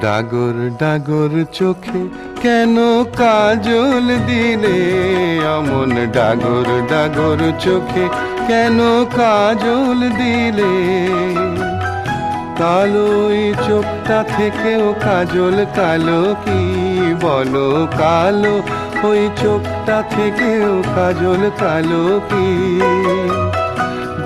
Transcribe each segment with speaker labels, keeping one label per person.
Speaker 1: ডাগর ডাগর চোখে কেন কাজল দিলে, অমন ডাগর ডাগর চোখে কেন কাজল দিলে। কালো এই চোখটা থেকেও কাজল কালো কি বলো, কালো ওই চোখটা থেকেও কাজল কালো কি।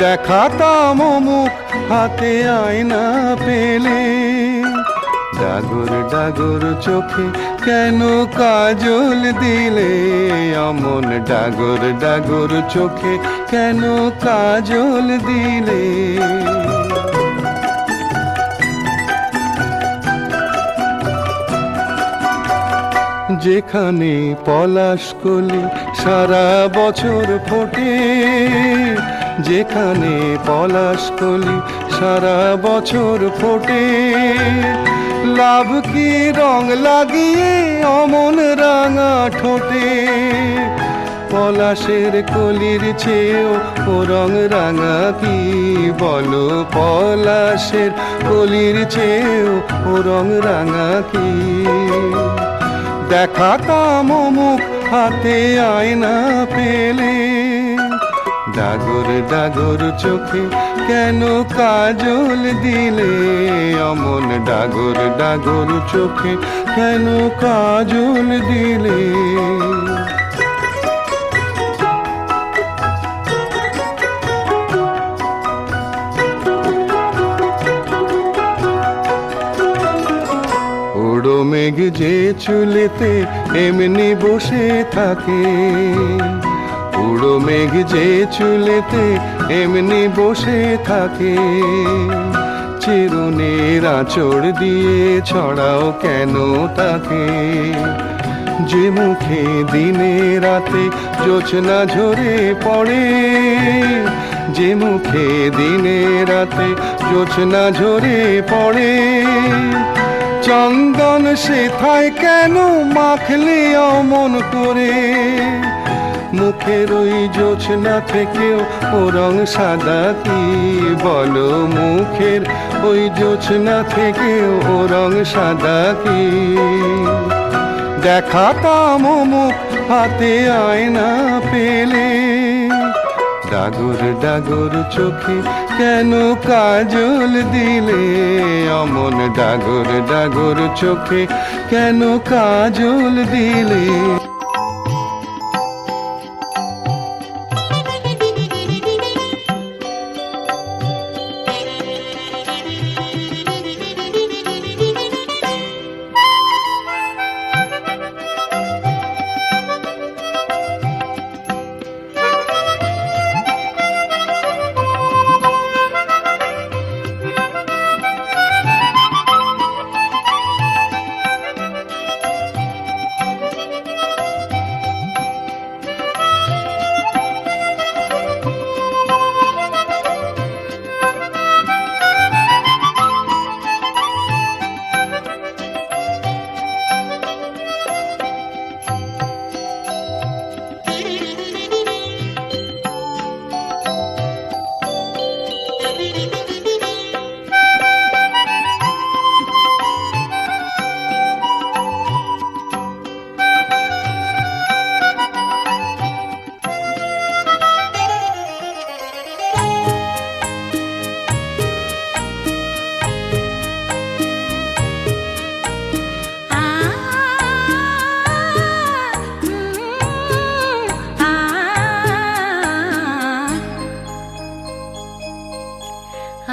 Speaker 1: দেখাতাম মুখ হাতে আয়না পেলে, ডাগর ডাগর চোখে কেন কাজল দিলে, অমন ডাগর ডাগর চোখে কেন কাজল দিলে। যেখানে পলাশকলি সারা বছর ফোটে, যেখানে পলাশকলি সারা বছর ফোটে, লাভ কি রং লাগিয়ে অমন রাঙা ঠোঁটে। পলাশের কলির চেয়েও ও রং রাঙা কি বলো, পলাশের কলির চেয়েও ও রং রাঙা কি। দেখাতাম মুখ হাতে আয়না পেলে, ডাগর ডাগর চোখে কেন কাজল দিলে, অমন ডাগর ডাগর চোখে কেন কাজল দিলে। উড়ো মেঘ যে চুলেতে এমনি বসে থাকে, উড়ো মেঘ যে চুলেতে এমনি বসে থাকে। চিরুনির আঁচড় দিয়ে ছড়াও কেন তাকে, যে মুখে দিনে রাতে জোছনা ঝরে পড়ে, যে মুখে দিনে রাতে জোছনা ঝরে পড়ে। চন্দন সেথায় কেন মাখলে অমন করে, মুখের ওই জোছনা থেকেও ও রং সাদা কি বলো, মুখের ওই জোছনা থেকেও ও রং সাদা কি। দেখাতাম মুখ হাতে আয়না পেলে, ডাগর ডাগর চোখে কেন কাজল দিলে, অমন ডাগর ডাগর চোখে কেন কাজল দিলে।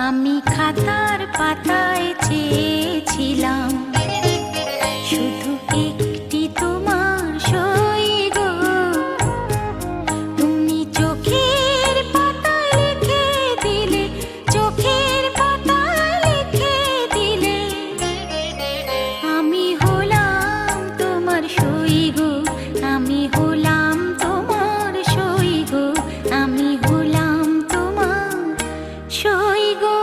Speaker 2: আমি খাতার পাতায় চেয়েছিলাম শুধু একটি তোমার সই গো, তুমি চোখের পাতায় লিখে দিলে, চোখের পাতায় লিখে দিলে। আমি হলাম তোমার সই গো, আমি হলাম তোমার সই গো, আমি হলাম তোমার সই গো।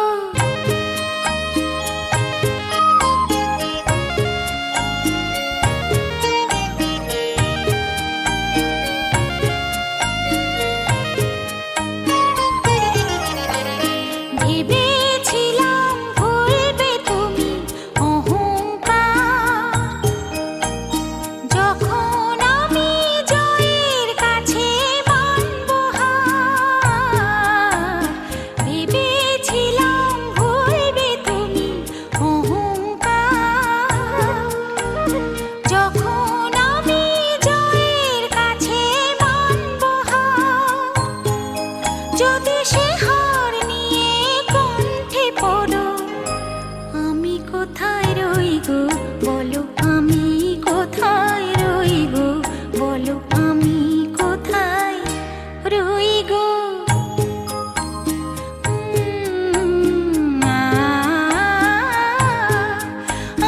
Speaker 2: যদি সে হার নিয়ে কণ্ঠে পড়ো, আমি কোথায় রই গো বলো, আমি কোথায় রই গো বলো, আমি কোথায় রই গো।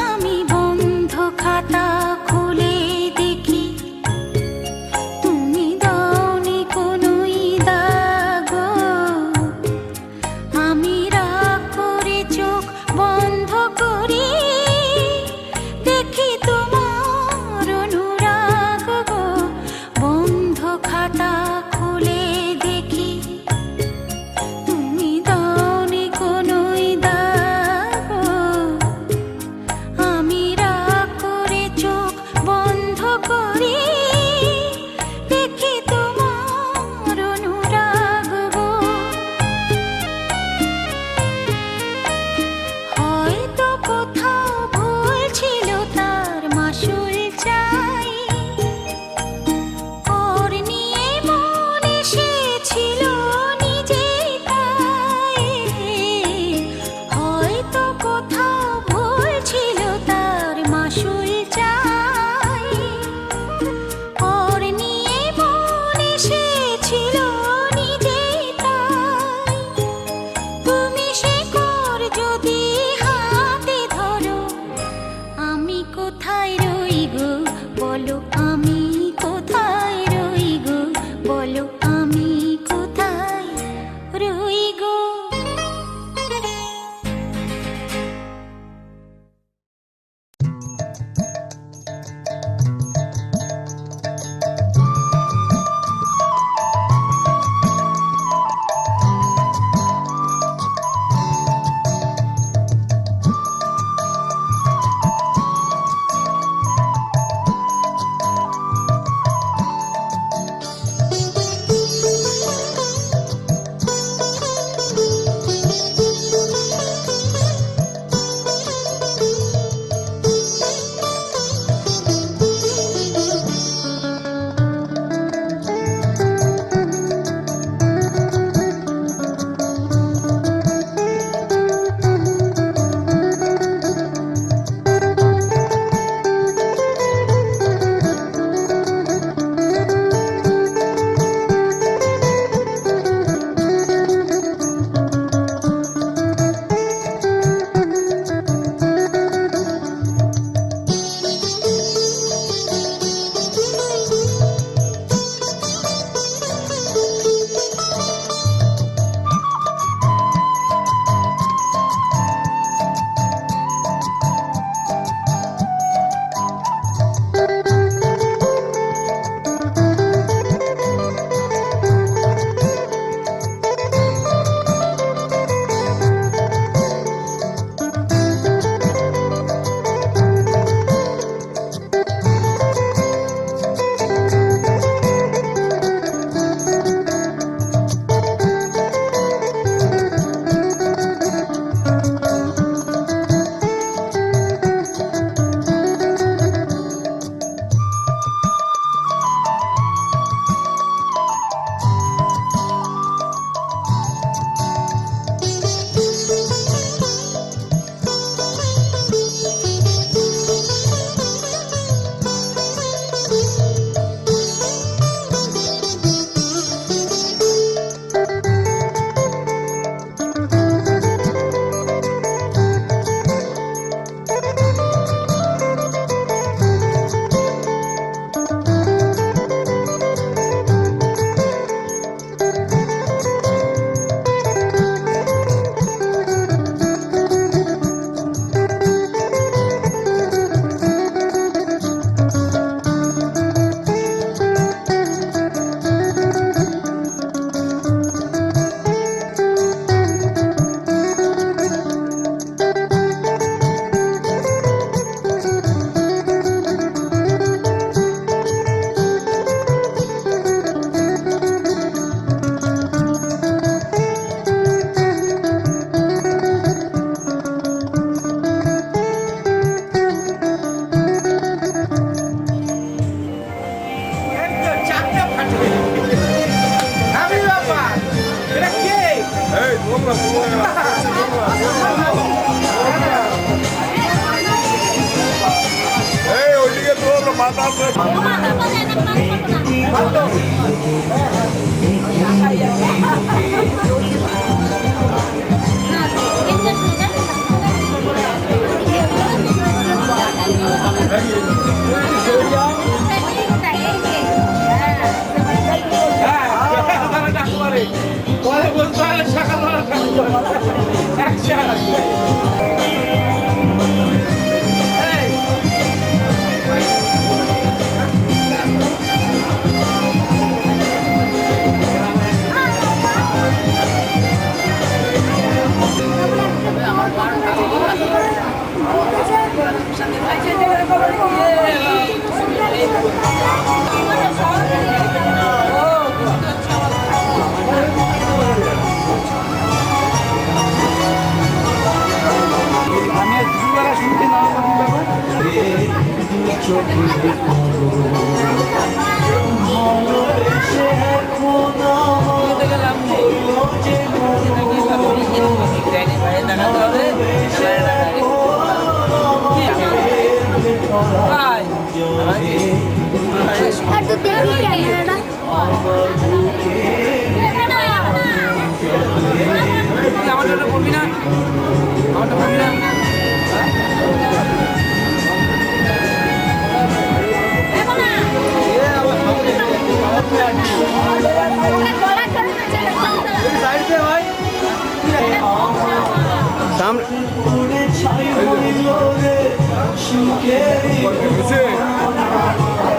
Speaker 2: আমি বন্ধ খাতা খুলে দেখি, তুমি দাওনি কোনোই দাগ।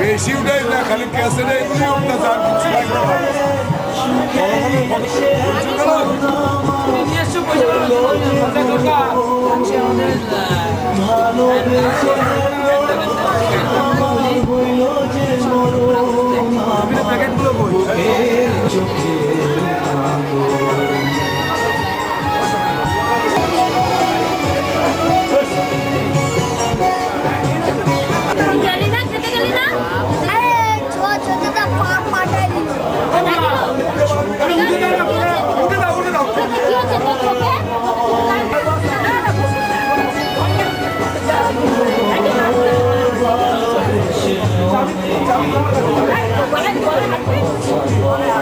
Speaker 3: বেশি উঠাই না, খালি ক্যাসেট এগুলি অত্যাচার প্যাকেটগুলো বই
Speaker 2: What?